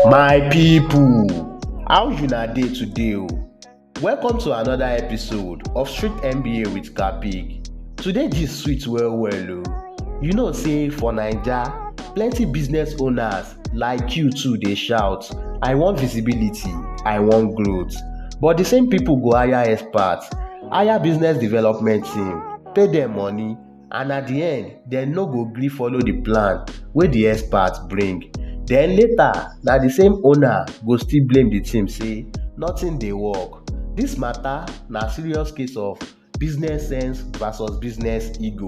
My people, how una dey today o? Welcome to another episode of Street MBA with Kapick. Today gist sweet well o. You know say for Naija, plenty business owners like you too dey shout, I want visibility, I want growth. But the same people go hire experts, hire business development team, pay dem money, and at the end, dem no go gree follow the plan wey the experts bring. Then later, na the same owner go still blame the team say nothing dey work. This matter na serious case of business sense versus business ego.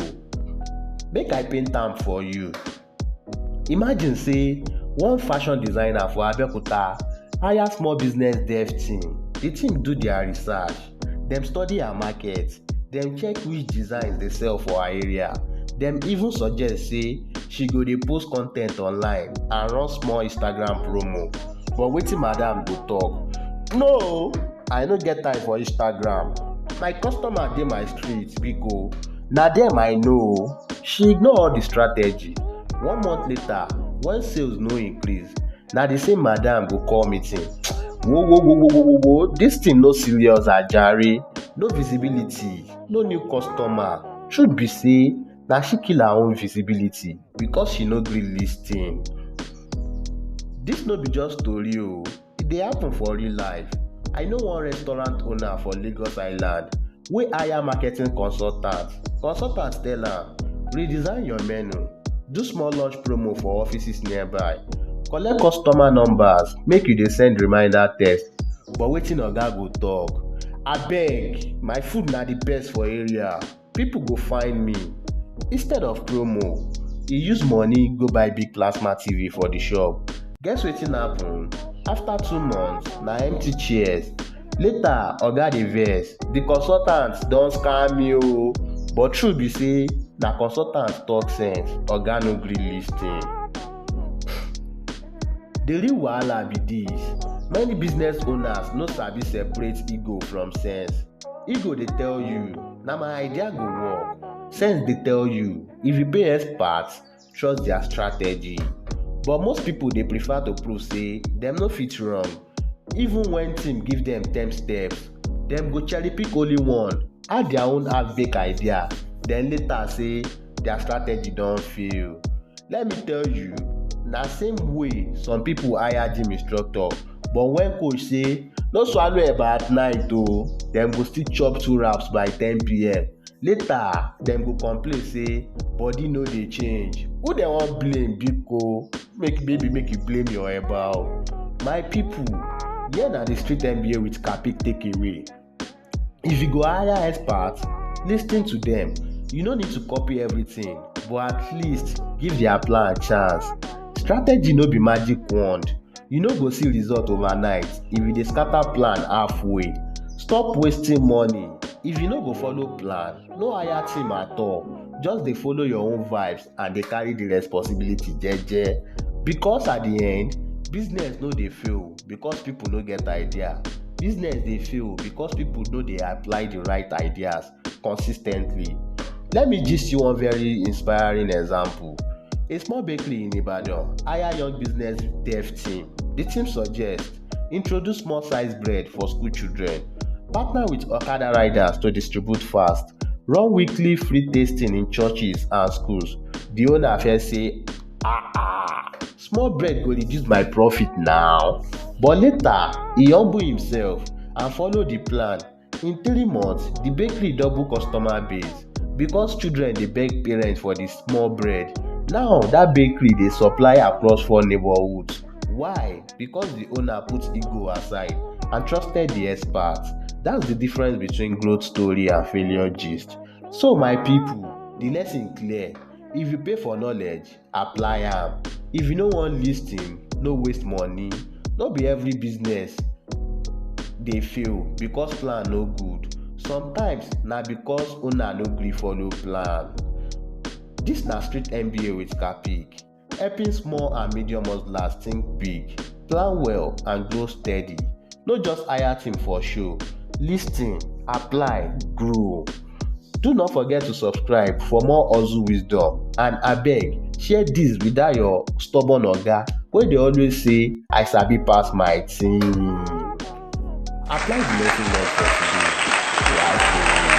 Make I paint am for you. Imagine say one fashion designer for Abeokuta hire small business dev team. The team do their research, dem study her market, dem check which designs dey sell for her area. Dem even suggest say she go dey post con ten t online and run small Instagram promo. But wetin madam go talk? No, I no get time for Instagram. My customer dey my street biko. Na dem I know. She ignore all the strategy. 1 month later, when sales no increase, na the same madam go call meeting. Whoa, this thing no serious ajare. No visibility, no new customer. Truth be say, na she kill her own visibility because she no gree lis ten. This no be just story o, e dey happen for real life. I know one restaurant owner for Lagos Island wey hire marketing consultant. Consultant tell am, redesign your menu, do small lunch promo for offices nearby, collect customer numbers, make you dey send reminder text. But wetin oga go talk? Abeg, my food na the best for area, people go find me. Instead of promo, e use money go buy big plasma TV for the shop. Guess wetin happen? After 2 months, na empty chairs. Later, oga dey vex, the consultant don scam me o. But truth be say, na consultant talk sense, oga no gree lis ten. The real wahala be this: many business owners no sabi separate ego from sense. Ego dey tell you, na my idea go work. Sense dey tell you, if you pay experts, trust their strategy. But most people dey prefer to prove say dem no fit wrong. Even when team give dem 10 steps, dem go cherry pick only one, add their own half-baked idea, then later say their strategy don fail. Let me tell you, na same way some people hire gym instructor, but when coach say no swallow eba at night o, dem go still chop 2 wraps by 10 p.m. Later, dem go complain say body no dey change. Who dem wan blame biko? Make you blame your eba o. My people, here na the Street MBA with Kapick take away. If you go hire experts, lis ten to dem. You no need to copy everything, but at least give their plan a chance. Strategy no be magic wand. You no go see result overnight if you dey scatter plan halfway. Stop wasting money. If you no go follow plan, no hire team at all. Just dey follow your own vibes and dey carry the responsibility jeje. Because at the end, business no dey fail because people no get idea. Business dey fail because people no dey apply the right ideas consistently. Let me gist you one very inspiring example. A small bakery in Ibadan hire young business dev team. The team suggest introduce small size bread for school children, partner with Okada riders to distribute fast, run weekly free tasting in churches and schools. The owner first say, small bread go reduce my profit now. But later, he humble himself and follow the plan. In 3 months, the bakery double customer base because children dey beg parents for the small bread. Now, that bakery dey supply across 4 neighborhoods. Why? Because the owner put ego aside and trusted the experts. That's the difference between growth story and failure gist. So my people, the lesson clear. If you pay for knowledge, apply am. If you no wan lis ten, no waste money. No be every business dey fail because plan no good. Sometimes na because owner no gree follow plan. This na Street MBA with Kapick, helping small and medium hustlers think big, plan well and grow steady. No just hire team for show. Lis ten, apply, grow. Do not forget to subscribe for more hustle wisdom, and abeg share this with that your stubborn oga wey dey always say I sabi pass my team. Apply the lesson learned for today.